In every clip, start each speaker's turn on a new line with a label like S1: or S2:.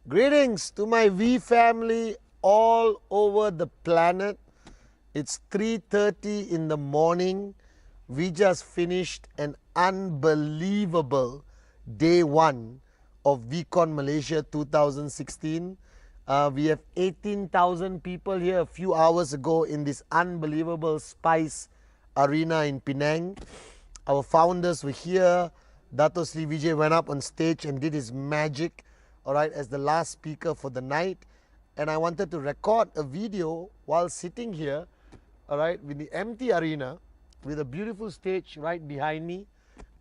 S1: Greetings to my V family all over the planet. It's 3:30 in the morning. We just finished an unbelievable day one of VCon Malaysia 2016. We have 18,000 people here a few hours ago in this unbelievable Spice Arena in Penang. Our founders were here. Dato Sri Vijay went up on stage and did his magic, all right, as the last speaker for the night. And I wanted to record a video while sitting here, all right, with the empty arena, with a beautiful stage right behind me.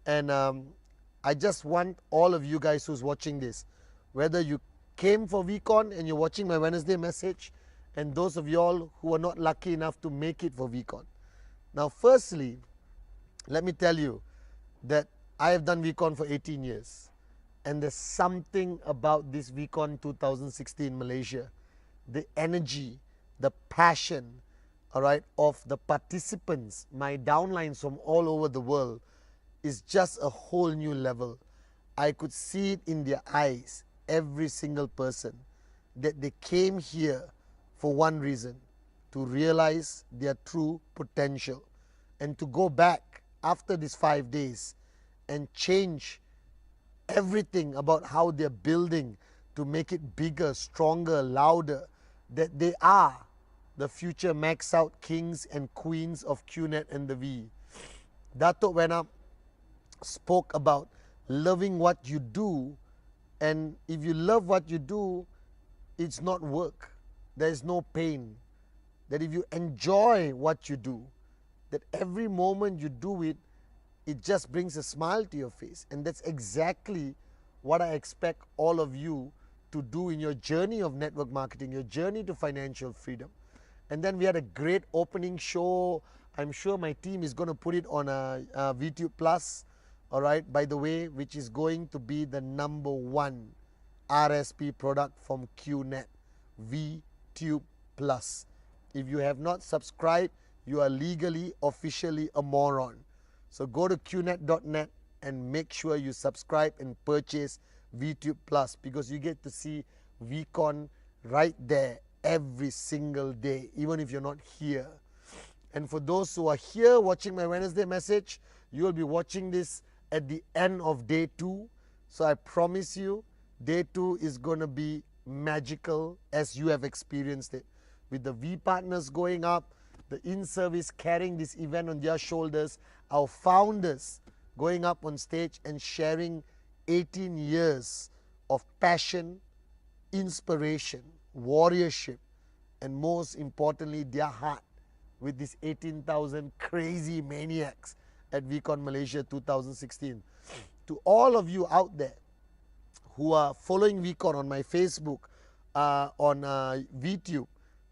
S1: And I just want all of you guys who's watching this, whether you came for VCon and you're watching my Wednesday message, and those of y'all who are not lucky enough to make it for VCon. Now, firstly, let me tell you that I have done VCon for 18 years. And there's something about this VCon 2016 Malaysia, the energy, the passion, all right, of the participants, my downlines from all over the world, is just a whole new level. I could see it in their eyes, every single person, that they came here for one reason, to realize their true potential and to go back after these 5 days and change everything about how they're building to make it bigger, stronger, louder, that they are the future max out kings and queens of QNet and the V. Dato went up, spoke about loving what you do, and if you love what you do, it's not work. There is no pain. That if you enjoy what you do, that every moment you do it, it just brings a smile to your face. And that's exactly what I expect all of you to do in your journey of network marketing, your journey to financial freedom. And then we had a great opening show. I'm sure my team is going to put it on a VTube Plus, all right, by the way, which is going to be the #1 RSP product from QNet, VTube Plus. If you have not subscribed, you are legally, officially a moron. So go to qnet.net and make sure you subscribe and purchase VTube Plus, because you get to see VCon right there every single day, even if you're not here. And for those who are here watching my Wednesday message, you will be watching this at the end of day 2. So I promise you, day 2 is going to be magical as you have experienced it. With the V partners going up, the in-service carrying this event on their shoulders, our founders going up on stage and sharing 18 years of passion, inspiration, warriorship, and most importantly, their heart with these 18,000 crazy maniacs at VCon Malaysia 2016. To all of you out there who are following VCon on my Facebook, on VTube,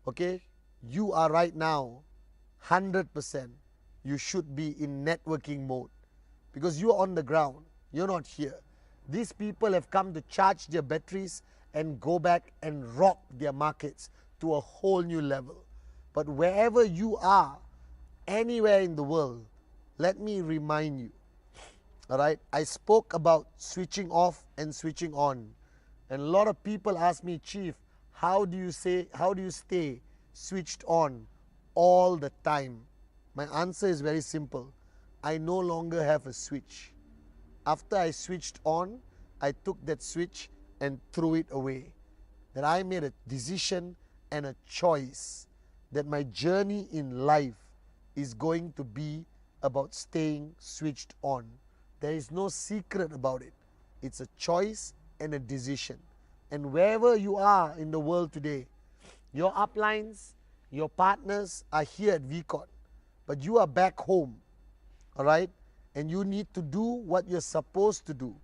S1: okay, you are right now 100%, you should be in networking mode, because you are on the ground, you're not here. These people have come to charge their batteries and go back and rock their markets to a whole new level. But wherever you are, anywhere in the world, let me remind you, all right, I spoke about switching off and switching on. And a lot of people ask me, Chief, how do you stay switched on all the time? My answer is very simple. I no longer have a switch. After I switched on, I took that switch and threw it away. That I made a decision and a choice that my journey in life is going to be about staying switched on. There is no secret about it. It's a choice and a decision. And wherever you are in the world today, your uplines, your partners are here at VCon, but you are back home, all right? And you need to do what you're supposed to do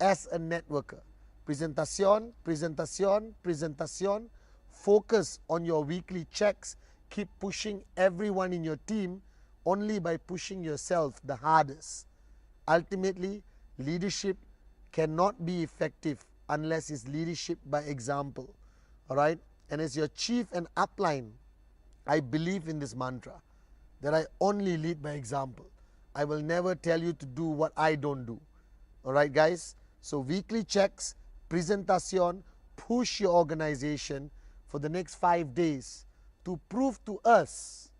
S1: as a networker. Presentación, presentación, presentación. Focus on your weekly checks. Keep pushing everyone in your team only by pushing yourself the hardest. Ultimately, leadership cannot be effective unless it's leadership by example. All right? And as your chief and upline, I believe in this mantra that I only lead by example. I will never tell you to do what I don't do. All right, guys? So weekly checks, presentation, push your organization for the next 5 days to prove to us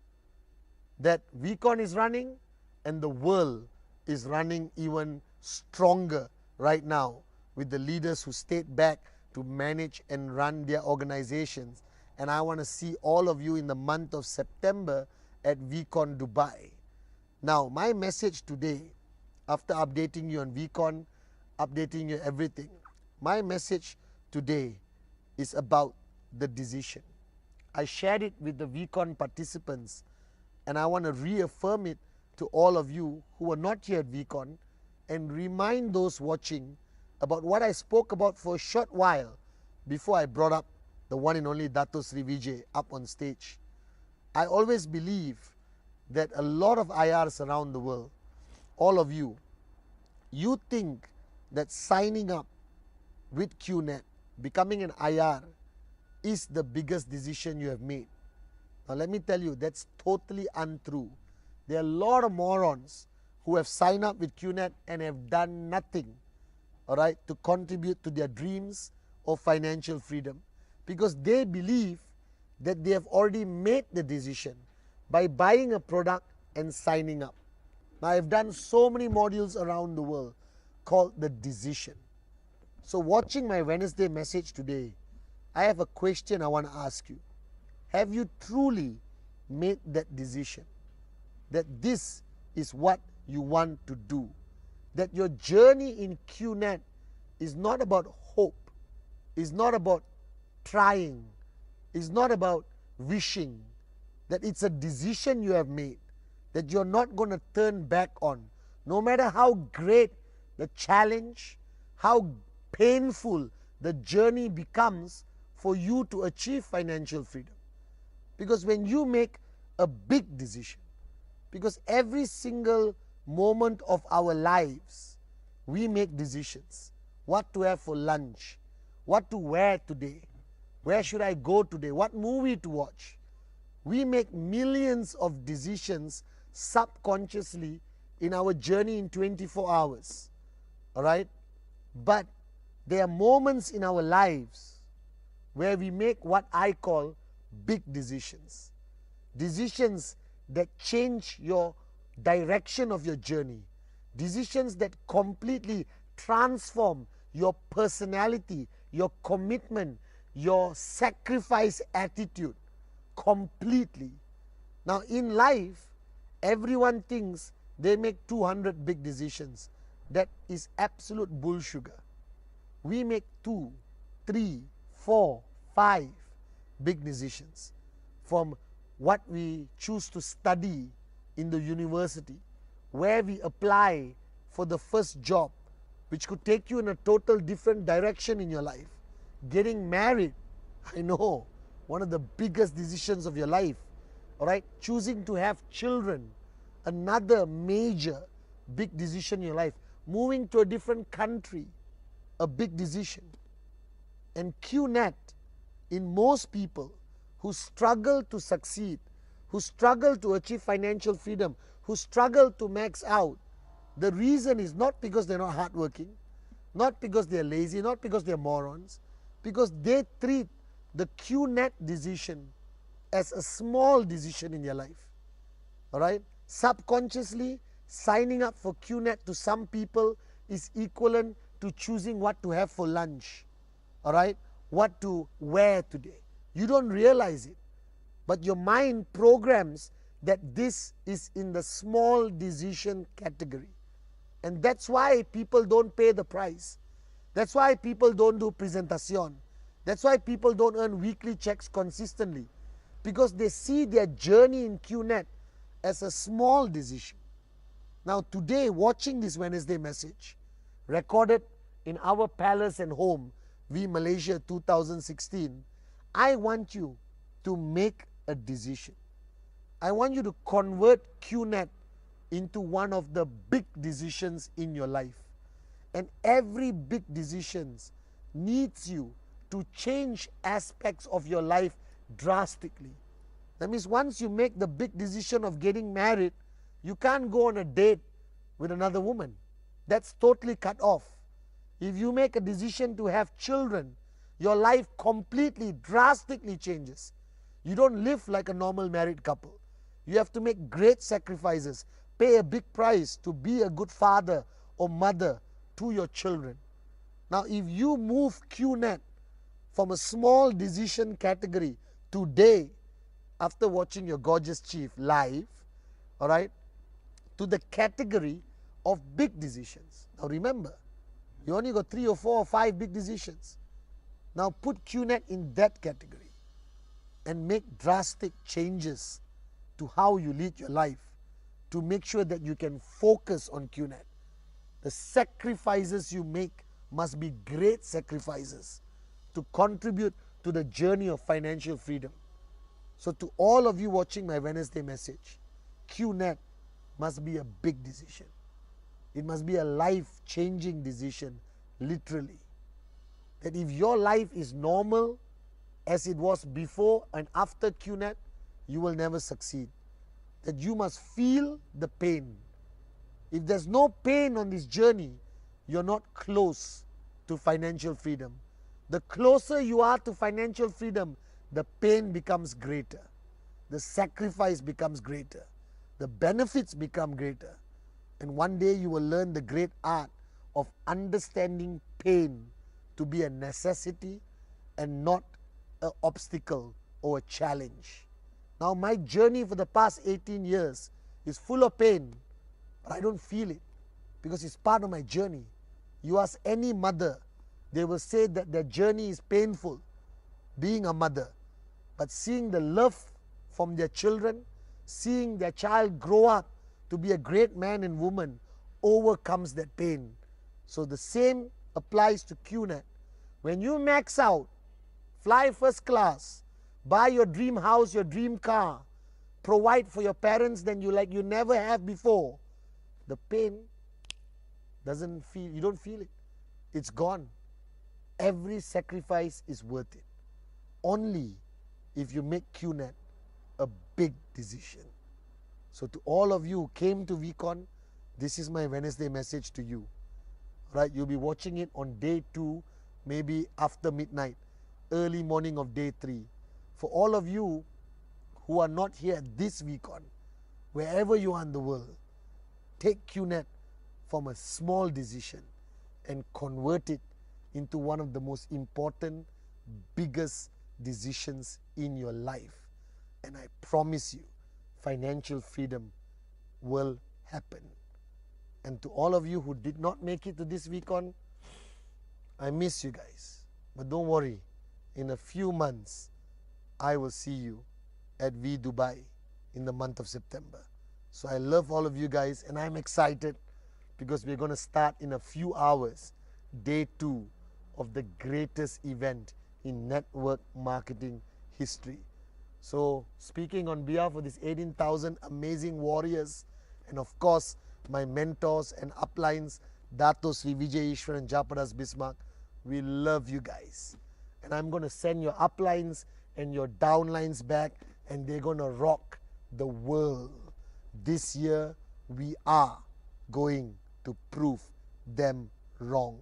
S1: that VCon is running and the world is running even stronger right now with the leaders who stayed back to manage and run their organizations. And I want to see all of you in the month of September at VCon Dubai. Now, my message today, after updating you on VCon, updating you everything, my message today is about the decision. I shared it with the VCon participants, and I want to reaffirm it to all of you who are not here at VCon and remind those watching about what I spoke about for a short while before I brought up the one and only Dato Sri Vijay up on stage. I always believe that a lot of IRs around the world, all of you, you think that signing up with QNet, becoming an IR, is the biggest decision you have made. Now let me tell you, that's totally untrue. There are a lot of morons who have signed up with QNet and have done nothing, all right, to contribute to their dreams of financial freedom, because they believe that they have already made the decision by buying a product and signing up. Now, I've done so many modules around the world called the decision. So watching my Wednesday message today, I have a question I want to ask you. Have you truly made that decision that this is what you want to do? That your journey in QNet is not about hope, is not about trying, is not about wishing, that it's a decision you have made, that you're not going to turn back on, no matter how great the challenge, how painful the journey becomes for you to achieve financial freedom. Because when you make a big decision, because every single moment of our lives, we make decisions. What to have for lunch, what to wear today, where should I go today, what movie to watch. We make millions of decisions subconsciously in our journey in 24 hours. All right? But there are moments in our lives where we make what I call big decisions. Decisions that change your direction of your journey. Decisions that completely transform your personality, your commitment, your sacrifice attitude completely. Now in life, everyone thinks they make 200 big decisions. That is absolute bullsugar. We make 2, 3, 4, 5 big decisions. From what we choose to study in the university, where we apply for the first job, which could take you in a total different direction in your life. Getting married, I know, one of the biggest decisions of your life. All right, choosing to have children, another major big decision in your life. Moving to a different country, a big decision. And QNet, in most people who struggle to succeed, who struggle to achieve financial freedom, who struggle to max out, the reason is not because they're not hardworking, not because they're lazy, not because they're morons, because they treat the QNet decision as a small decision in their life. All right? Subconsciously, signing up for QNet to some people is equivalent to choosing what to have for lunch. All right? What to wear today. You don't realize it, but your mind programs that this is in the small decision category. And that's why people don't pay the price. That's why people don't do presentation. That's why people don't earn weekly checks consistently. Because they see their journey in QNet as a small decision. Now today, watching this Wednesday message, recorded in our palace and home, V Malaysia 2016, I want you to make a decision. I want you to convert QNet into one of the big decisions in your life. And every big decision needs you to change aspects of your life drastically. That means once you make the big decision of getting married, you can't go on a date with another woman. That's totally cut off. If you make a decision to have children, your life completely, drastically changes. You don't live like a normal married couple. You have to make great sacrifices, pay a big price to be a good father or mother to your children. Now, if you move QNet from a small decision category today, after watching your gorgeous chief live, all right, to the category of big decisions. Now remember, you only got 3 or 4 or 5 big decisions. Now put QNet in that category and make drastic changes to how you lead your life to make sure that you can focus on QNet. The sacrifices you make must be great sacrifices to contribute to the journey of financial freedom. So to all of you watching my Wednesday message, QNet must be a big decision. It must be a life-changing decision, literally. That if your life is normal as it was before and after QNet, you will never succeed. That you must feel the pain. If there's no pain on this journey, you're not close to financial freedom. The closer you are to financial freedom, the pain becomes greater. The sacrifice becomes greater. The benefits become greater. And one day you will learn the great art of understanding pain to be a necessity and not an obstacle or a challenge. Now my journey for the past 18 years is full of pain, but I don't feel it because it's part of my journey. You ask any mother, they will say that their journey is painful, being a mother. But seeing the love from their children, seeing their child grow up to be a great man and woman overcomes that pain. So the same applies to QNet. When you max out, fly first class, buy your dream house, your dream car, provide for your parents than you never have before, the pain doesn't feel, you don't feel it. It's gone. Every sacrifice is worth it. Only if you make QNet a big decision. So to all of you who came to VCon, this is my Wednesday message to you. Right? You'll be watching it on day 2, maybe after midnight, early morning of day 3. For all of you who are not here at this VCon, wherever you are in the world, take QNet from a small decision and convert it into one of the most important, biggest decisions in your life. And I promise you, financial freedom will happen. And to all of you who did not make it to this VCon, I miss you guys. But don't worry, in a few months, I will see you at V Dubai in the month of September. So I love all of you guys and I'm excited because we're going to start in a few hours, day 2 of the greatest event in network marketing history. So speaking on behalf of these 18,000 amazing warriors and of course my mentors and uplines, Dato Sri Vijay Ishwar and Japadas Bismarck, we love you guys. And I'm going to send your uplines and your downlines back and they're going to rock the world. This year we are going to prove them wrong.